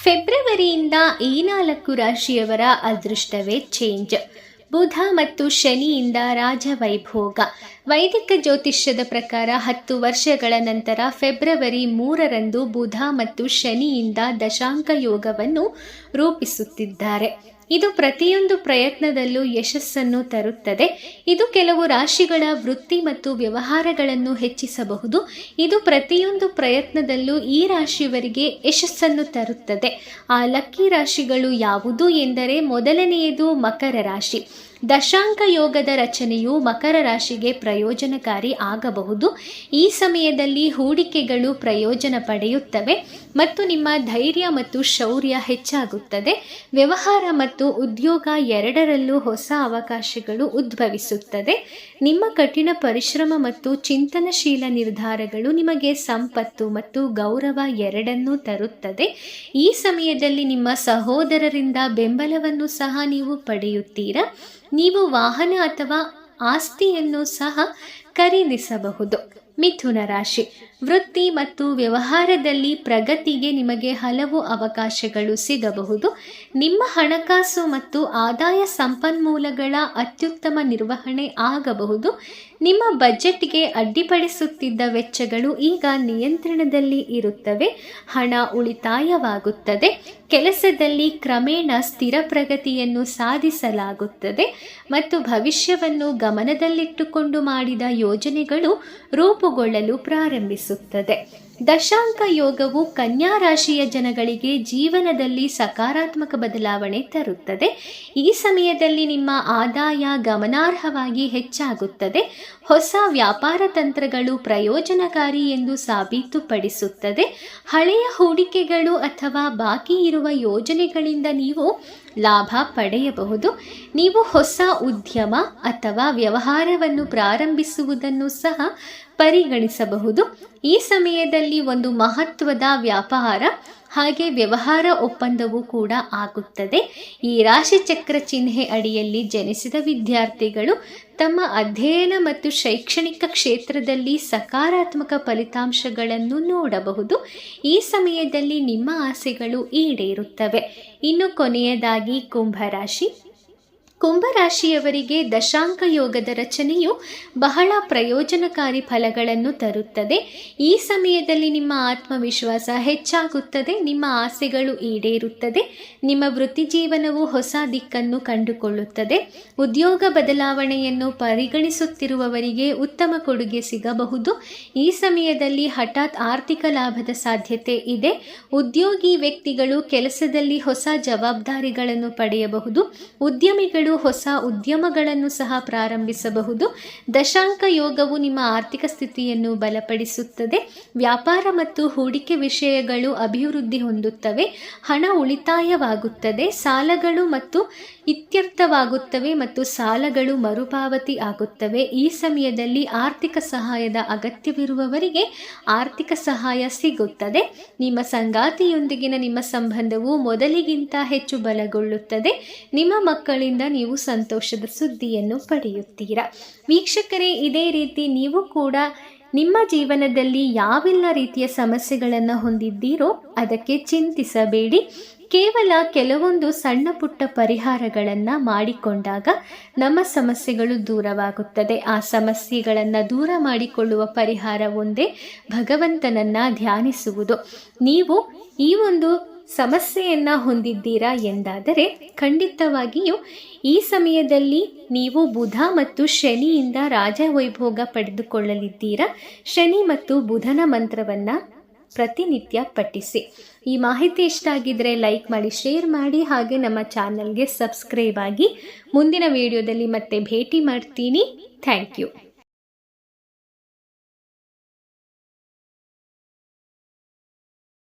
ಫೆಬ್ರವರಿಯಿಂದ ಈ 4 ರಾಶಿಯವರ ಅದೃಷ್ಟವೇ ಚೇಂಜ್. ಬುಧ ಮತ್ತು ಶನಿಯಿಂದ ರಾಜವೈಭೋಗ. ವೈದಿಕ ಜ್ಯೋತಿಷ್ಯದ ಪ್ರಕಾರ 10 ವರ್ಷಗಳ ನಂತರ ಫೆಬ್ರವರಿ 3ರಂದು ಬುಧ ಮತ್ತು ಶನಿಯಿಂದ ದಶಾಂಕ ಯೋಗವನ್ನು ರೂಪಿಸುತ್ತಿದ್ದಾರೆ. ಇದು ಪ್ರತಿಯೊಂದು ಪ್ರಯತ್ನದಲ್ಲೂ ಯಶಸ್ಸನ್ನು ತರುತ್ತದೆ. ಇದು ಕೆಲವು ರಾಶಿಗಳ ವೃತ್ತಿ ಮತ್ತು ವ್ಯವಹಾರಗಳನ್ನು ಹೆಚ್ಚಿಸಬಹುದು. ಇದು ಪ್ರತಿಯೊಂದು ಪ್ರಯತ್ನದಲ್ಲೂ ಈ ರಾಶಿಯವರಿಗೆ ಯಶಸ್ಸನ್ನು ತರುತ್ತದೆ. ಆ ಲಕ್ಕಿ ರಾಶಿಗಳು ಯಾವುದು ಎಂದರೆ, ಮೊದಲನೆಯದು ಮಕರ ರಾಶಿ. ದಶಾಂಕ ಯೋಗದ ರಚನೆಯು ಮಕರ ರಾಶಿಗೆ ಪ್ರಯೋಜನಕಾರಿ ಆಗಬಹುದು. ಈ ಸಮಯದಲ್ಲಿ ಹೂಡಿಕೆಗಳು ಪ್ರಯೋಜನ ಪಡೆಯುತ್ತವೆ ಮತ್ತು ನಿಮ್ಮ ಧೈರ್ಯ ಮತ್ತು ಶೌರ್ಯ ಹೆಚ್ಚಾಗುತ್ತದೆ. ವ್ಯವಹಾರ ಮತ್ತು ಉದ್ಯೋಗ ಎರಡರಲ್ಲೂ ಹೊಸ ಅವಕಾಶಗಳು ಉದ್ಭವಿಸುತ್ತದೆ. ನಿಮ್ಮ ಕಠಿಣ ಪರಿಶ್ರಮ ಮತ್ತು ಚಿಂತನಶೀಲ ನಿರ್ಧಾರಗಳು ನಿಮಗೆ ಸಂಪತ್ತು ಮತ್ತು ಗೌರವ ಎರಡನ್ನೂ ತರುತ್ತದೆ. ಈ ಸಮಯದಲ್ಲಿ ನಿಮ್ಮ ಸಹೋದರರಿಂದ ಬೆಂಬಲವನ್ನು ಸಹ ನೀವು ಪಡೆಯುತ್ತೀರಾ. ನೀವು ವಾಹನ ಅಥವಾ ಆಸ್ತಿಯನ್ನು ಸಹ ಖರೀದಿಸಬಹುದು. ಮಿಥುನ ರಾಶಿ. ವೃತ್ತಿ ಮತ್ತು ವ್ಯವಹಾರದಲ್ಲಿ ಪ್ರಗತಿಗೆ ನಿಮಗೆ ಹಲವು ಅವಕಾಶಗಳು ಸಿಗಬಹುದು. ನಿಮ್ಮ ಹಣಕಾಸು ಮತ್ತು ಆದಾಯ ಸಂಪನ್ಮೂಲಗಳ ಅತ್ಯುತ್ತಮ ನಿರ್ವಹಣೆ ಆಗಬಹುದು. ನಿಮ್ಮ ಬಜೆಟ್ಗೆ ಅಡ್ಡಿಪಡಿಸುತ್ತಿದ್ದ ವೆಚ್ಚಗಳು ಈಗ ನಿಯಂತ್ರಣದಲ್ಲಿ ಇರುತ್ತವೆ. ಹಣ ಉಳಿತಾಯವಾಗುತ್ತದೆ. ಕೆಲಸದಲ್ಲಿ ಕ್ರಮೇಣ ಸ್ಥಿರ ಪ್ರಗತಿಯನ್ನು ಸಾಧಿಸಲಾಗುತ್ತದೆ ಮತ್ತು ಭವಿಷ್ಯವನ್ನು ಗಮನದಲ್ಲಿಟ್ಟುಕೊಂಡು ಮಾಡಿದ ಯೋಜನೆಗಳು ರೂಪುಗೊಳ್ಳಲು ಪ್ರಾರಂಭಿಸುತ್ತದೆ. ದಶಾಂಕ ಯೋಗವು ಕನ್ಯಾ ರಾಶಿಯ ಜನಗಳಿಗೆ ಜೀವನದಲ್ಲಿ ಸಕಾರಾತ್ಮಕ ಬದಲಾವಣೆ ತರುತ್ತದೆ. ಈ ಸಮಯದಲ್ಲಿ ನಿಮ್ಮ ಆದಾಯ ಗಮನಾರ್ಹವಾಗಿ ಹೆಚ್ಚಾಗುತ್ತದೆ. ಹೊಸ ವ್ಯಾಪಾರ ತಂತ್ರಗಳು ಪ್ರಯೋಜನಕಾರಿ ಎಂದು ಸಾಬೀತುಪಡಿಸುತ್ತದೆ. ಹಳೆಯ ಹೂಡಿಕೆಗಳು ಅಥವಾ ಬಾಕಿ ಇರುವ ಯೋಜನೆಗಳಿಂದ ನೀವು ಲಾಭ ಪಡೆಯಬಹುದು. ನೀವು ಹೊಸ ಉದ್ಯಮ ಅಥವಾ ವ್ಯವಹಾರವನ್ನು ಪ್ರಾರಂಭಿಸುವುದನ್ನು ಸಹ ಪರಿಗಣಿಸಬಹುದು. ಈ ಸಮಯದಲ್ಲಿ ಒಂದು ಮಹತ್ವದ ವ್ಯಾಪಾರ ಹಾಗೆ ವ್ಯವಹಾರ ಒಪ್ಪಂದವೂ ಕೂಡ ಆಗುತ್ತದೆ. ಈ ರಾಶಿಚಕ್ರ ಚಿಹ್ನೆ ಅಡಿಯಲ್ಲಿ ಜನಿಸಿದ ವಿದ್ಯಾರ್ಥಿಗಳು ತಮ್ಮ ಅಧ್ಯಯನ ಮತ್ತು ಶೈಕ್ಷಣಿಕ ಕ್ಷೇತ್ರದಲ್ಲಿ ಸಕಾರಾತ್ಮಕ ಫಲಿತಾಂಶಗಳನ್ನು ನೋಡಬಹುದು. ಈ ಸಮಯದಲ್ಲಿ ನಿಮ್ಮ ಆಸೆಗಳು ಈಡೇರುತ್ತವೆ. ಇನ್ನು ಕೊನೆಯದಾಗಿ ಕುಂಭರಾಶಿ. ಕುಂಭರಾಶಿಯವರಿಗೆ ದಶಾಂಕ ಯೋಗದ ರಚನೆಯು ಬಹಳ ಪ್ರಯೋಜನಕಾರಿ ಫಲಗಳನ್ನು ತರುತ್ತದೆ. ಈ ಸಮಯದಲ್ಲಿ ನಿಮ್ಮ ಆತ್ಮವಿಶ್ವಾಸ ಹೆಚ್ಚಾಗುತ್ತದೆ. ನಿಮ್ಮ ಆಸೆಗಳು ಈಡೇರುತ್ತದೆ. ನಿಮ್ಮ ವೃತ್ತಿ ಜೀವನವು ಹೊಸ ದಿಕ್ಕನ್ನು ಕಂಡುಕೊಳ್ಳುತ್ತದೆ. ಉದ್ಯೋಗ ಬದಲಾವಣೆಯನ್ನು ಪರಿಗಣಿಸುತ್ತಿರುವವರಿಗೆ ಉತ್ತಮ ಕೊಡುಗೆ ಸಿಗಬಹುದು. ಈ ಸಮಯದಲ್ಲಿ ಹಠಾತ್ ಆರ್ಥಿಕ ಲಾಭದ ಸಾಧ್ಯತೆ ಇದೆ. ಉದ್ಯೋಗಿ ವ್ಯಕ್ತಿಗಳು ಕೆಲಸದಲ್ಲಿ ಹೊಸ ಜವಾಬ್ದಾರಿಗಳನ್ನು ಪಡೆಯಬಹುದು. ಉದ್ಯಮಿಗಳು ಹೊಸ ಉದ್ಯಮಗಳನ್ನು ಸಹ ಪ್ರಾರಂಭಿಸಬಹುದು. ದಶಾಂಕ ಯೋಗವು ನಿಮ್ಮ ಆರ್ಥಿಕ ಸ್ಥಿತಿಯನ್ನು ಬಲಪಡಿಸುತ್ತದೆ. ವ್ಯಾಪಾರ ಮತ್ತು ಹೂಡಿಕೆ ವಿಷಯಗಳು ಅಭಿವೃದ್ಧಿ ಹೊಂದುತ್ತವೆ. ಹಣ ಉಳಿತಾಯವಾಗುತ್ತದೆ. ಸಾಲಗಳು ಮತ್ತು ಇತ್ಯರ್ಥವಾಗುತ್ತವೆ ಮತ್ತು ಸಾಲಗಳು ಮರುಪಾವತಿ ಆಗುತ್ತವೆ. ಈ ಸಮಯದಲ್ಲಿ ಆರ್ಥಿಕ ಸಹಾಯದ ಅಗತ್ಯವಿರುವವರಿಗೆ ಆರ್ಥಿಕ ಸಹಾಯ ಸಿಗುತ್ತದೆ. ನಿಮ್ಮ ಸಂಗಾತಿಯೊಂದಿಗಿನ ನಿಮ್ಮ ಸಂಬಂಧವು ಮೊದಲಿಗಿಂತ ಹೆಚ್ಚು ಬಲಗೊಳ್ಳುತ್ತದೆ. ನಿಮ್ಮ ಮಕ್ಕಳಿಂದ ನೀವು ಸಂತೋಷದ ಸುದ್ದಿಯನ್ನು ಪಡೆಯುತ್ತೀರಾ. ವೀಕ್ಷಕರೇ, ಇದೇ ರೀತಿ ನೀವು ಕೂಡ ನಿಮ್ಮ ಜೀವನದಲ್ಲಿ ಯಾವೆಲ್ಲ ರೀತಿಯ ಸಮಸ್ಯೆಗಳನ್ನು ಹೊಂದಿದ್ದೀರೋ ಅದಕ್ಕೆ ಚಿಂತಿಸಬೇಡಿ. ಕೇವಲ ಕೆಲವೊಂದು ಸಣ್ಣ ಪುಟ್ಟ ಪರಿಹಾರಗಳನ್ನು ಮಾಡಿಕೊಂಡಾಗ ನಮ್ಮ ಸಮಸ್ಯೆಗಳು ದೂರವಾಗುತ್ತದೆ. ಆ ಸಮಸ್ಯೆಗಳನ್ನು ದೂರ ಮಾಡಿಕೊಳ್ಳುವ ಪರಿಹಾರ ಒಂದೇ, ಭಗವಂತನನ್ನು ಧ್ಯಾನಿಸುವುದು. ನೀವು ಈ ಒಂದು ಸಮಸ್ಯೆಯನ್ನು ಹೊಂದಿದ್ದೀರಾ ಎಂದಾದರೆ ಖಂಡಿತವಾಗಿಯೂ ಈ ಸಮಯದಲ್ಲಿ ನೀವು ಬುಧ ಮತ್ತು ಶನಿಯಿಂದ ರಾಜವೈಭೋಗ ಪಡೆದುಕೊಳ್ಳಲಿದ್ದೀರಾ. ಶನಿ ಮತ್ತು ಬುಧನ ಮಂತ್ರವನ್ನು ಪ್ರತಿನಿತ್ಯ ಪಠಿಸಿ. ಈ ಮಾಹಿತಿ ಇಷ್ಟ ಆಗಿದ್ರೆ ಲೈಕ್ ಮಾಡಿ, ಶೇರ್ ಮಾಡಿ, ಹಾಗೆ ನಮ್ಮ ಚಾನಲ್ಗೆ ಸಬ್ಸ್ಕ್ರೈಬ್ ಆಗಿ. ಮುಂದಿನ ವಿಡಿಯೋದಲ್ಲಿ ಮತ್ತೆ ಭೇಟಿ ಮಾಡ್ತೀನಿ. Thank you.